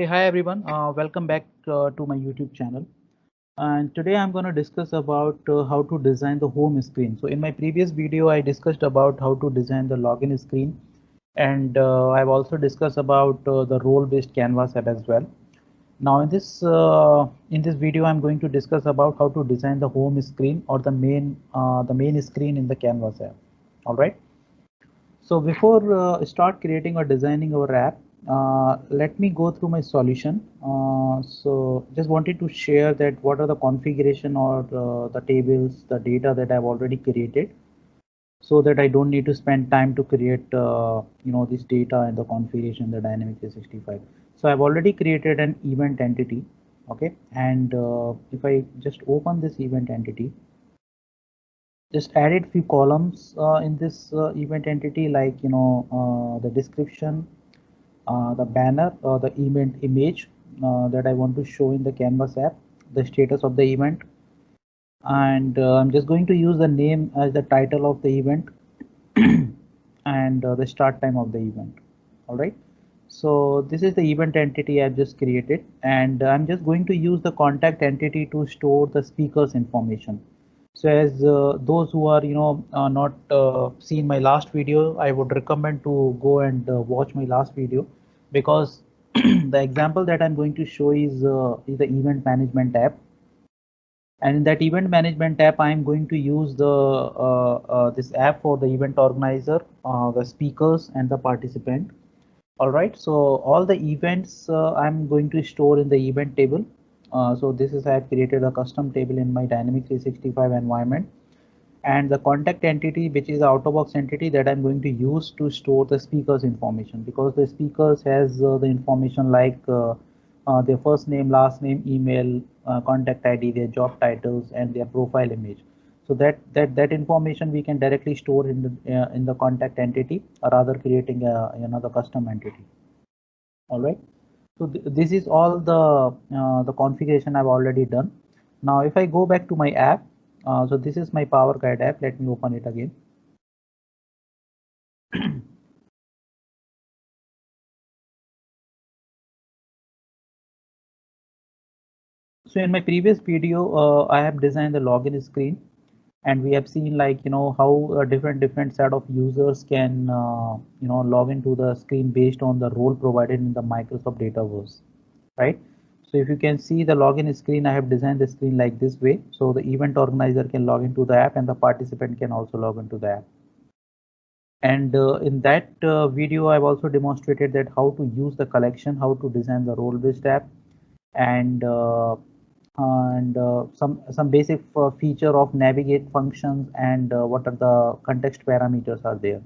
Hey, hi everyone. Welcome back to my YouTube channel. And today I'm going to discuss about how to design the home screen. So in my previous video, I discussed about how to design the login screen, and I've also discussed about the role-based Canvas app as well. Now in this video, I'm going to discuss about how to design the home screen or the main screen in the Canvas app. All right. So before start creating or designing our app, let me go through my solution. So just wanted to share that what are the configuration or the tables, the data that I've already created, so that I don't need to spend time to create this data and the configuration in the Dynamics 365. So I've already created an event entity. Okay, and if I just open this event entity, just added few columns in this event entity, like the description, the banner, or the event image that I want to show in the Canvas app, the status of the event, and I'm just going to use the name as the title of the event and the start time of the event. All right, so this is the event entity I've just created, and I'm just going to use the contact entity to store the speaker's information. So as those who are not seen my last video, I would recommend to go and watch my last video, because the example that I'm going to show is the event management app. And in that event management app, I'm going to use the this app for the event organizer, the speakers, and the participant. All right, so all the events I'm going to store in the event table. So this is, I have created a custom table in my Dynamics 365 environment, and the contact entity, which is the out-of-box entity that I'm going to use to store the speakers information, because the speakers has the information like their first name, last name, email, contact ID, their job titles, and their profile image. So that information we can directly store in the contact entity, or rather creating another custom entity. All right. So this is all the configuration I've already done. Now if I go back to my app, so this is my Power Guide app. Let me open it again. So in my previous video, I have designed the login screen, and we have seen, like, how different set of users can log into the screen based on the role provided in the Microsoft Dataverse, right? So if you can see the login screen, I have designed the screen like this way. So the event organizer can log into the app, and the participant can also log into the app. And in that video, I've also demonstrated that how to use the collection, how to design the role-based app, and some basic feature of navigate functions, and what are the context parameters are there.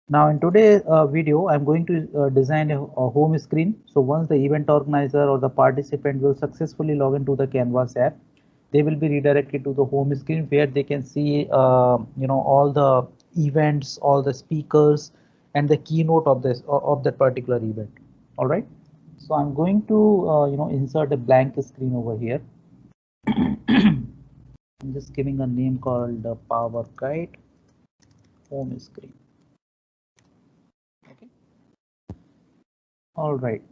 Now in today's video, I'm going to design a home screen. So once the event organizer or the participant will successfully log into the Canvas app, they will be redirected to the home screen, where they can see all the events, all the speakers, and the keynote of that particular event. All right. So I'm going to insert a blank screen over here. I'm just giving a name called Power Guide Home Screen. Okay. All right.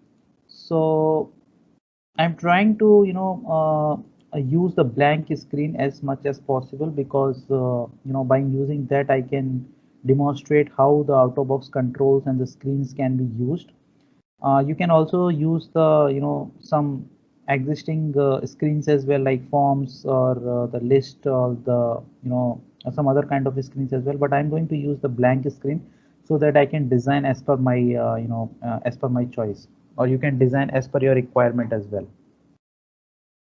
So I'm trying to use the blank screen as much as possible, because by using that I can demonstrate how the out-of-box controls and the screens can be used. You can also use the some existing screens as well, like forms, or the list, or the some other kind of screens as well. But I'm going to use the blank screen, so that I can design as per my as per my choice, or you can design as per your requirement as well.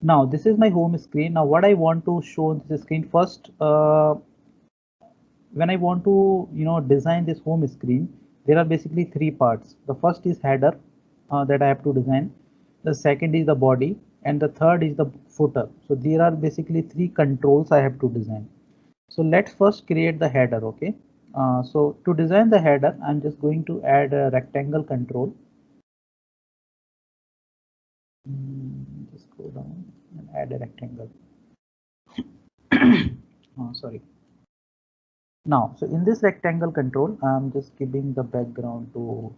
Now this is my home screen. Now what I want to show on this screen first, when I want to design this home screen, there are basically three parts. The first is header that I have to design. The second is the body, and the third is the footer. So there are basically three controls I have to design. So let's first create the header. Okay. So to design the header, I'm just going to add a rectangle control. Just go down and add a rectangle. Sorry. Now, so in this rectangle control, I'm just giving the background to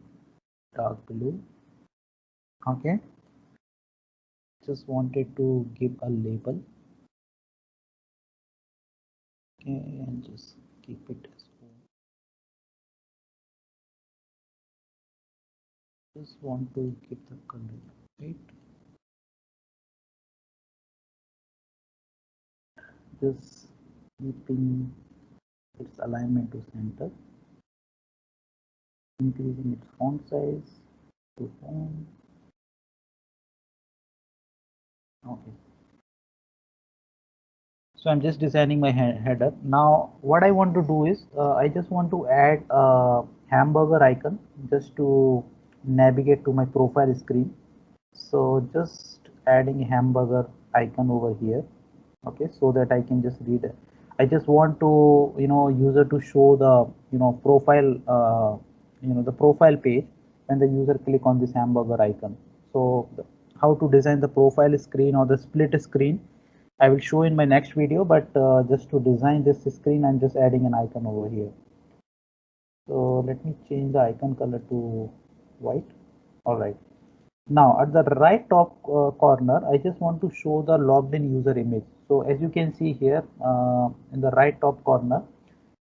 dark blue. Okay, just wanted to give a label. Okay, and just keep it as home. Just want to give the color, right? Just keeping its alignment to center, increasing its font size to home. Okay, so I'm just designing my header. Now what I want to do is I just want to add a hamburger icon just to navigate to my profile screen. So just adding a hamburger icon over here. Okay, so that I can just read it. I just want to user to show the profile the profile page when the user click on this hamburger icon. So how to design the profile screen or the split screen I will show in my next video, but just to design this screen I'm just adding an icon over here. So let me change the icon color to white. All right. Now at the right top corner, I just want to show the logged in user image. So as you can see here in the right top corner,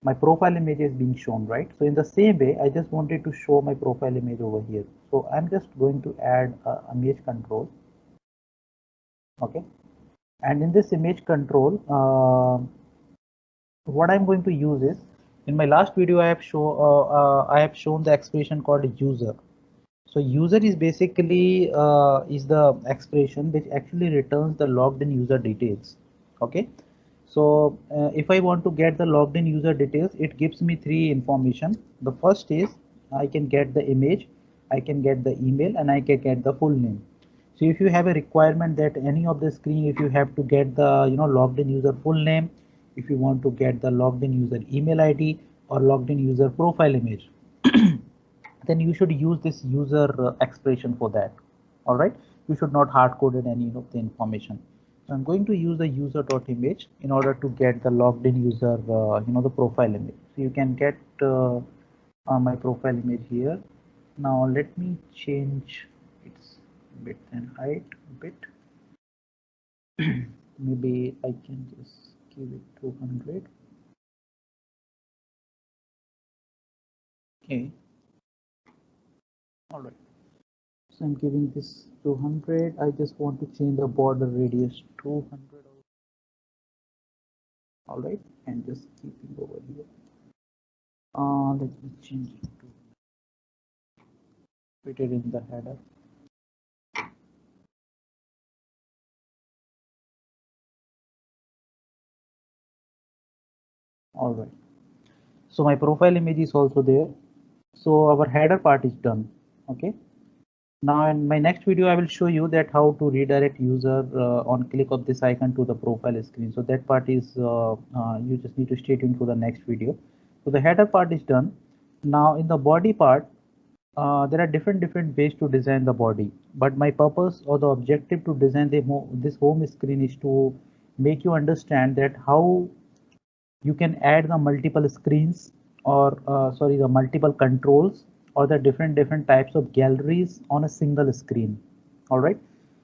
my profile image is being shown, right? So in the same way, I just wanted to show my profile image over here. So I'm just going to add image control. Okay. And in this image control, what I'm going to use is in my last video, I have shown the expression called user. So user is basically is the expression which actually returns the logged in user details. Okay. So if I want to get the logged in user details, it gives me three information. The first is I can get the image, I can get the email, and I can get the full name. So if you have a requirement that any of the screen, if you have to get the logged in user full name, if you want to get the logged in user email ID or logged in user profile image, then you should use this user expression for that. All right, you should not hard coded any of the information. So I'm going to use the user.image in order to get the logged in user the profile image. So you can get my profile image here. Now let me change its width and height a bit. Maybe I can just give it 200. Okay, all right. So I'm giving this 200. I just want to change the border radius 200. All right, and just keeping over here. Let me change it to put it in the header. All right. So my profile image is also there. So our header part is done. Okay. Now in my next video, I will show you that how to redirect user on click of this icon to the profile screen. So that part is you just need to stay tuned for the next video. So the header part is done. Now in the body part, there are different ways to design the body. But my purpose or the objective to design this home screen is to make you understand that how you can add the multiple screens or sorry the multiple controls or the different types of galleries on a single screen. All right,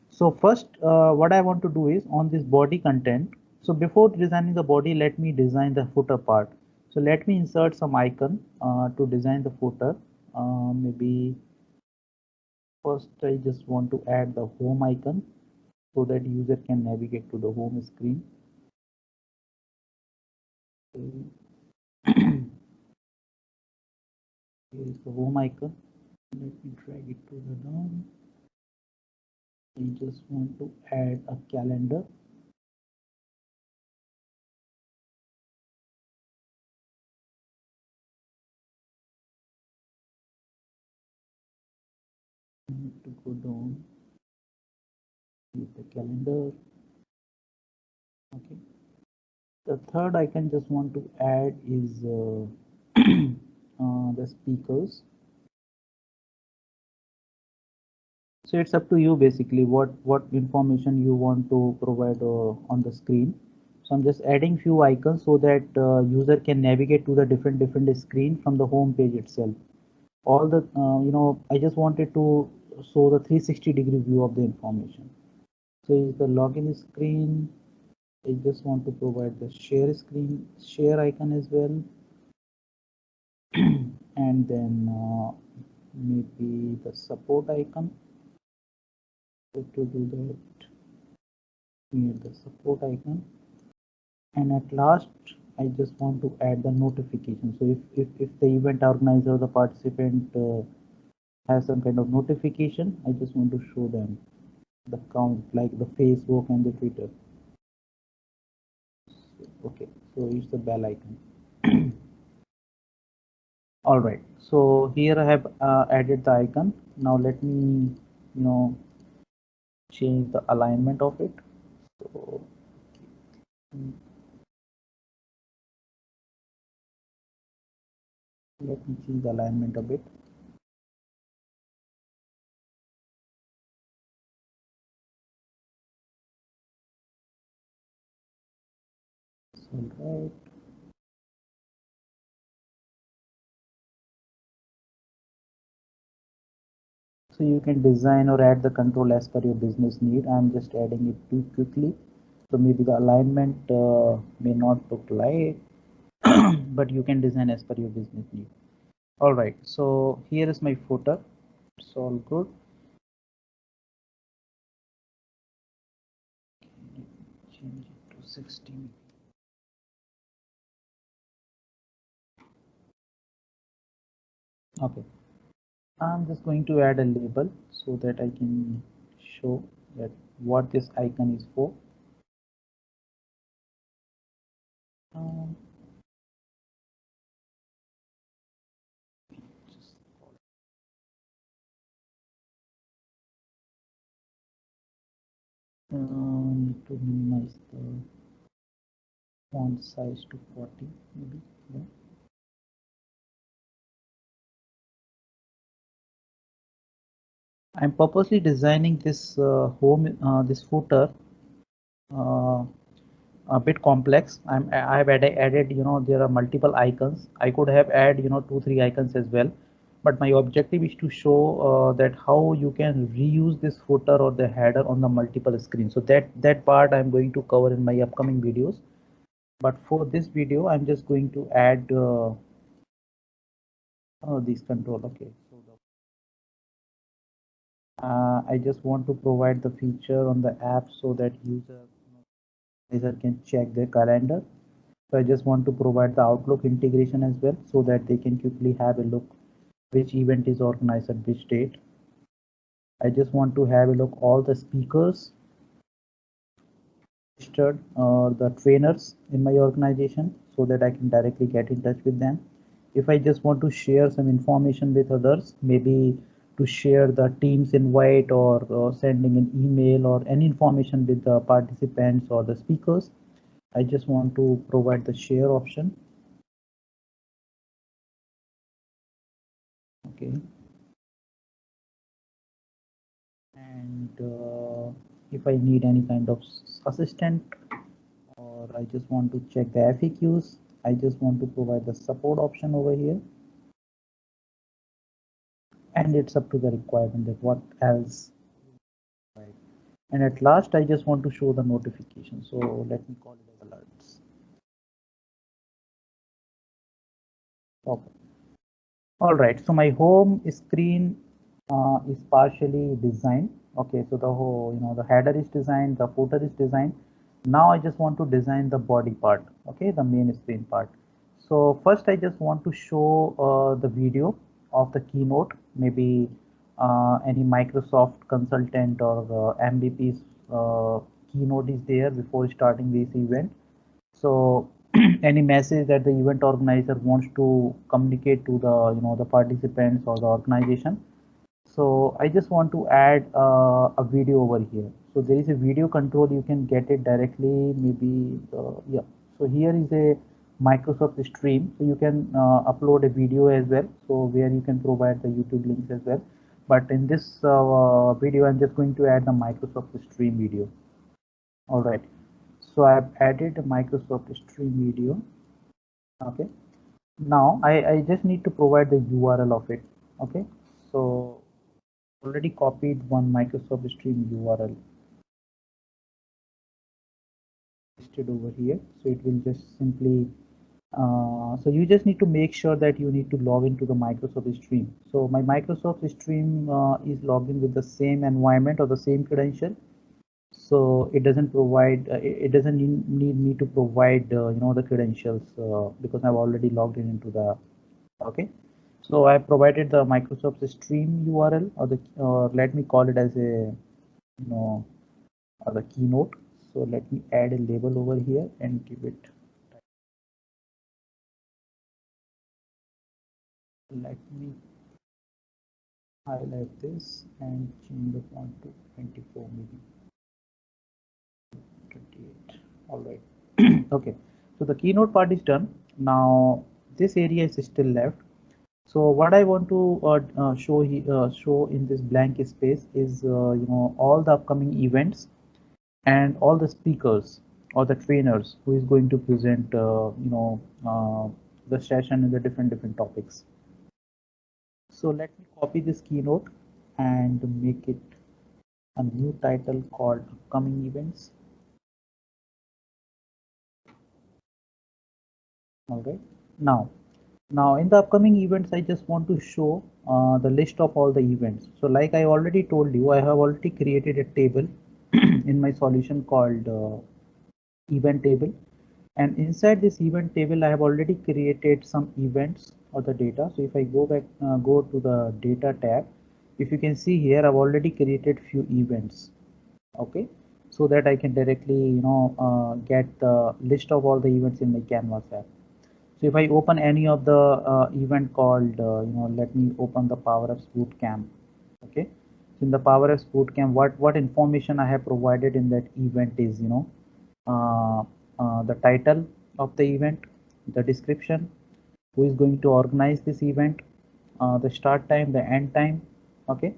so first what I want to do is on this body content. So before designing the body, let me design the footer part. So let me insert some icon to design the footer. Maybe first I just want to add the home icon so that user can navigate to the home screen. Okay. Here is the home icon. Let me drag it to the down. I just want to add a calendar. I need to go down with the calendar. Okay. The third icon just want to add is the speakers. So it's up to you basically what information you want to provide on the screen. So I'm just adding few icons so that user can navigate to the different screen from the home page itself. All the I just wanted to show the 360-degree view of the information. So is the login screen. I just want to provide the share screen, share icon as well. And then maybe the support icon. So to do that, near the support icon. And at last, I just want to add the notification. So if the event organizer or the participant has some kind of notification, I just want to show them the count, like the Facebook and the Twitter. Okay, so it's the bell icon. All right, so here I have added the icon. Now let me, change the alignment of it. So let me change the alignment a bit. All right. So you can design or add the control as per your business need. I'm just adding it too quickly. So maybe the alignment may not look like, but you can design as per your business need. All right, so here is my footer. It's all good. Change it to 16. Okay, I'm just going to add a label so that I can show that what this icon is for. Um, need to minimize the font size to 40 maybe. Yeah. I'm purposely designing this this footer uh, a bit complex. I've added, there are multiple icons. I could have added, 2-3 icons as well, but my objective is to show that how you can reuse this footer or the header on the multiple screens. So that part I'm going to cover in my upcoming videos. But for this video, I'm just going to add these control. Okay, so I just want to provide the feature on the app so that user can check their calendar. So I just want to provide the Outlook integration as well so that they can quickly have a look which event is organized at which date. I just want to have a look all the speakers registered or the trainers in my organization so that I can directly get in touch with them. If I just want to share some information with others, maybe to share the Teams invite or sending an email or any information with the participants or the speakers, I just want to provide the share option. Okay. And if I need any kind of assistant or I just want to check the FAQs, I just want to provide the support option over here. And it's up to the requirement that what else. Right. And at last, I just want to show the notification. So let me call it as alerts. Okay. All right. So my home screen is partially designed. Okay. So the whole, the header is designed, the footer is designed. Now I just want to design the body part. Okay. The main screen part. So first I just want to show the video of the keynote, maybe any Microsoft consultant or MVP's keynote is there before starting this event. So any message that the event organizer wants to communicate to the the participants or the organization. So I just want to add a video over here. So there is a video control, you can get it directly, maybe yeah. So here is a Microsoft stream, so you can upload a video as well, so where you can provide the YouTube links as well. But in this video, I'm just going to add the Microsoft stream video. All right, so I've added a Microsoft stream video. Okay, now I just need to provide the URL of it. Okay, so already copied one Microsoft Stream URL listed over here, so it will just simply so you just need to make sure that you need to log into the Microsoft Stream. So my Microsoft Stream is logged in with the same environment or the same credential, so it doesn't provide it doesn't need me to provide the credentials because I've already logged in into the okay. So I provided the Microsoft Stream URL, or the let me call it as a the keynote. So let me add a label over here and give it. Let me highlight this and change the font to 24, maybe 28. All right. Okay. So the keynote part is done. Now this area is still left. So what I want to show in this blank space is all the upcoming events and all the speakers or the trainers who is going to present the session in the different topics. So let me copy this keynote and make it a new title called upcoming events. All right. Now in the upcoming events, I just want to show the list of all the events. So like I already told you, I have already created a table in my solution called event table, and inside this event table I have already created some events or the data. So if I go back go to the data tab, if you can see here, I've already created few events, okay, so that I can directly get the list of all the events in my Canvas app. So if I open any of the event called let me open the PowerApps Bootcamp, okay. So in the PowerApps Bootcamp, what information I have provided in that event is uh, the title of the event, the description, who is going to organize this event, the start time, the end time, okay,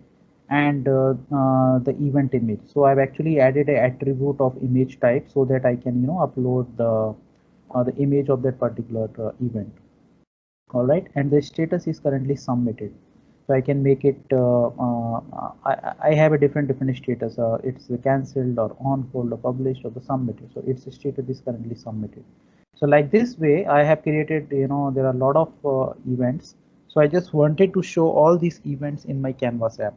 and the event image. So I've actually added an attribute of image type so that I can upload the image of that particular event. All right, and the status is currently submitted. So I can make it I have a different status. It's cancelled or on hold or published or the submitted. So its status is currently submitted. So like this way I have created, there are a lot of events. So I just wanted to show all these events in my Canvas app.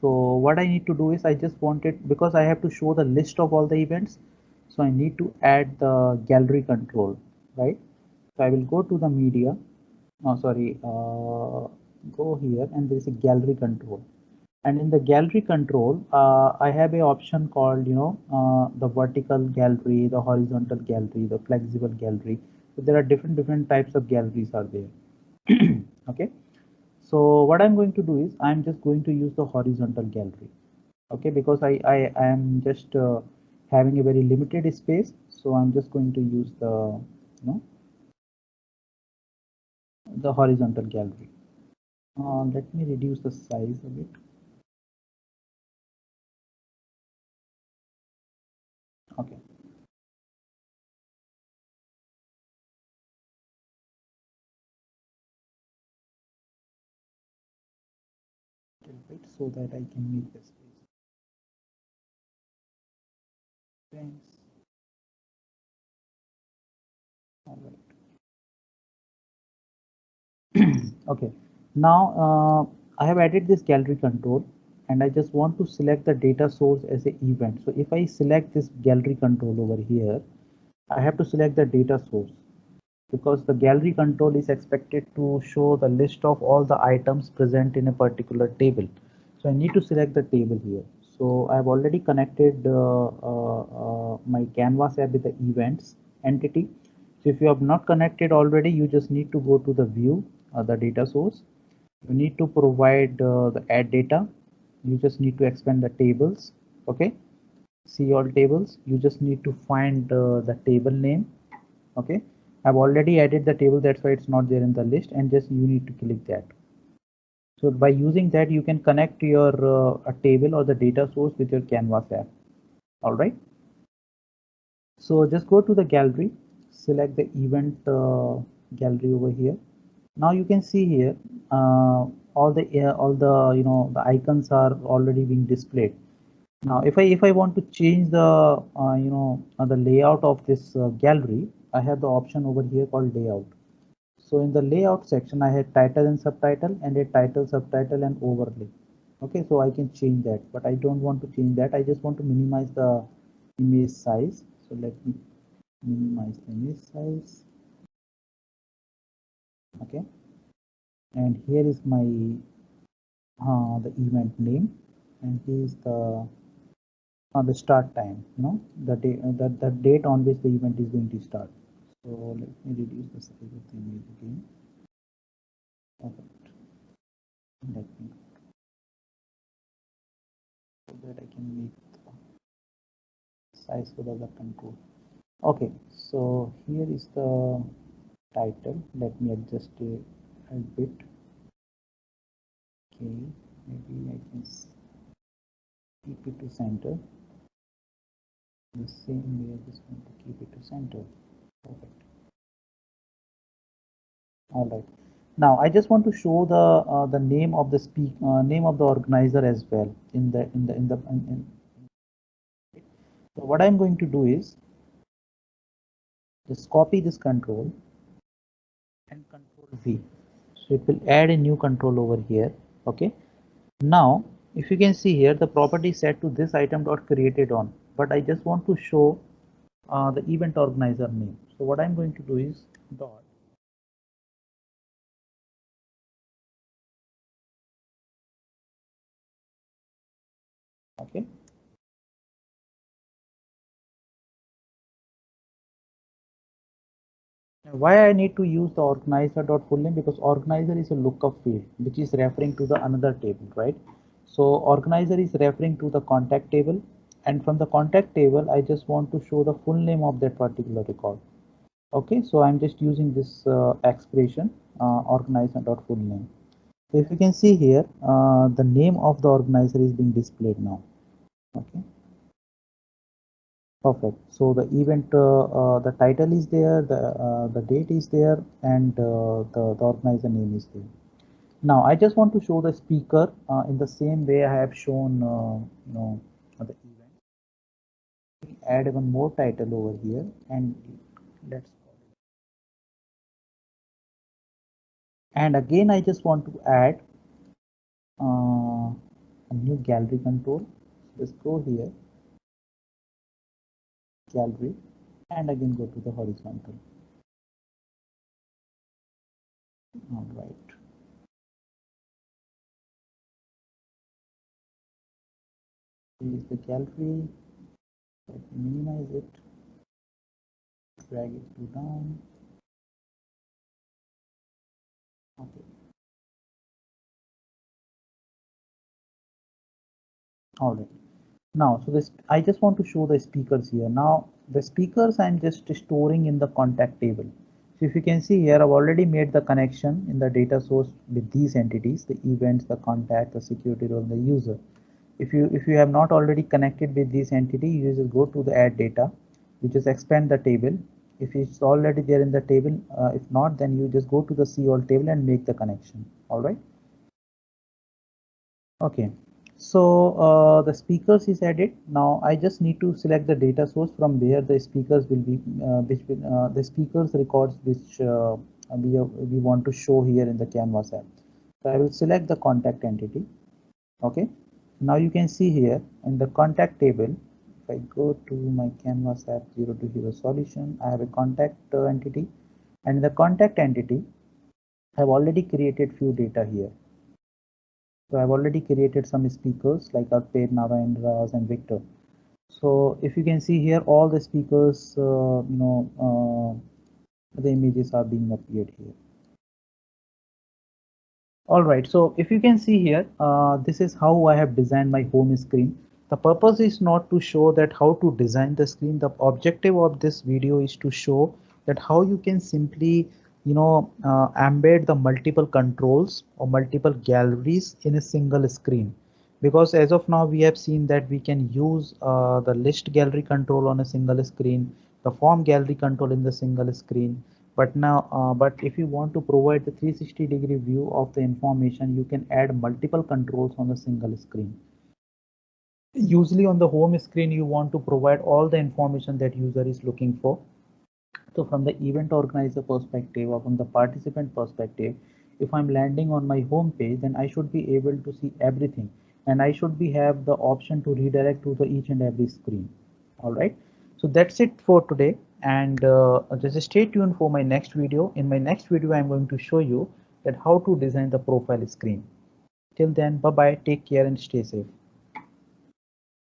So what I need to do is, I just wanted, because I have to show the list of all the events, so I need to add the gallery control, right? So I will go to the media, go here, and there is a gallery control. And in the gallery control, I have a option called, the vertical gallery, the horizontal gallery, the flexible gallery. So there are different types of galleries are there. Okay. So what I'm going to do is, I'm just going to use the horizontal gallery, okay, because I am just having a very limited space. So I'm just going to use the horizontal gallery. Let me reduce the size a bit. Okay. Bit so that I can make the space. Thanks. All right. Okay. Now I have added this gallery control, and I just want to select the data source as an event. So if I select this gallery control over here, I have to select the data source, because the gallery control is expected to show the list of all the items present in a particular table. So I need to select the table here. So I've already connected my Canvas app with the events entity. So if you have not connected already, you just need to go to the view, the data source. You need to provide the add data. You just need to expand the tables. Okay. See all tables. You just need to find the table name. Okay, I've already added the table, that's why it's not there in the list, and just you need to click that. So by using that, you can connect your a table or the data source with your Canvas app. All right, so just go to the gallery, select the event gallery over here. Now you can see here all the the icons are already being displayed. Now if I want to change the the layout of this gallery, I have the option over here called layout. So in the layout section, I had title and subtitle, and a title, subtitle, and overlay. Okay, so I can change that, but I don't want to change that. I just want to minimize the image size. So let me minimize the image size. Okay, and here is my the event name, and here is the start time. The date the date on which the event is going to start. So let me reduce the size of the image again. Perfect. Let me so that I can make the size for the control. Okay, so here is the title. Let me adjust it a bit. Okay, maybe I can keep it to center. The same way I just want to keep it to center. Perfect. All right. Now I just want to show the name of the name of the organizer as well so what I'm going to do is just copy this control and control V. So it will add a new control over here. Okay. Now, if you can see here, the property set to this item dot created on, but I just want to show the event organizer name. So what I'm going to do is dot. Okay. Why I need to use the organizer dot full name? Because organizer is a lookup field which is referring to the another table, right? So organizer is referring to the contact table, and from the contact table I just want to show the full name of that particular record. Okay, so I'm just using this expression organizer dot full name. So if you can see here, the name of the organizer is being displayed now. Okay. Perfect. So the event, the title is there, the date is there, and the organizer name is there. Now I just want to show the speaker in the same way I have shown, the event. We add one more title over here, and let's. And again, I just want to add a new gallery control. Just go here, gallery, and again go to the horizontal. All right. Here is the gallery. Let me minimize it. Drag it to down. Okay. All right. Now, so this I just want to show the speakers here. Now, the speakers I'm just storing in the contact table. So if you can see here, I've already made the connection in the data source with these entities, the events, the contact, the security role, the user. If you have not already connected with this entity, you just go to the add data, you just expand the table. If it's already there in the table, if not, then you just go to the see all table and make the connection. All right. Okay. So the speakers is added. Now I just need to select the data source from where the speakers will be, the speakers records which we want to show here in the Canvas app. So I will select the contact entity. Okay. Now you can see here in the contact table, if I go to my Canvas app 0 to 0 solution, I have a contact entity, and in the contact entity, I have already created few data here. So I've already created some speakers like Arpit, Narendra, and Victor. So if you can see here, all the speakers, the images are being appeared here. All right, so if you can see here, this is how I have designed my home screen. The purpose is not to show that how to design the screen. The objective of this video is to show that how you can simply, embed the multiple controls or multiple galleries in a single screen. Because as of now, we have seen that we can use the list gallery control on a single screen, the form gallery control in the single screen. But now, but if you want to provide the 360-degree view of the information, you can add multiple controls on a single screen. Usually on the home screen, you want to provide all the information that user is looking for. So from the event organizer perspective or from the participant perspective, if I'm landing on my home page, then I should be able to see everything, and I should be have the option to redirect to the each and every screen. All right. So that's it for today, and just stay tuned for my next video. In my next video, I'm going to show you that how to design the profile screen. Till then, bye bye, take care and stay safe.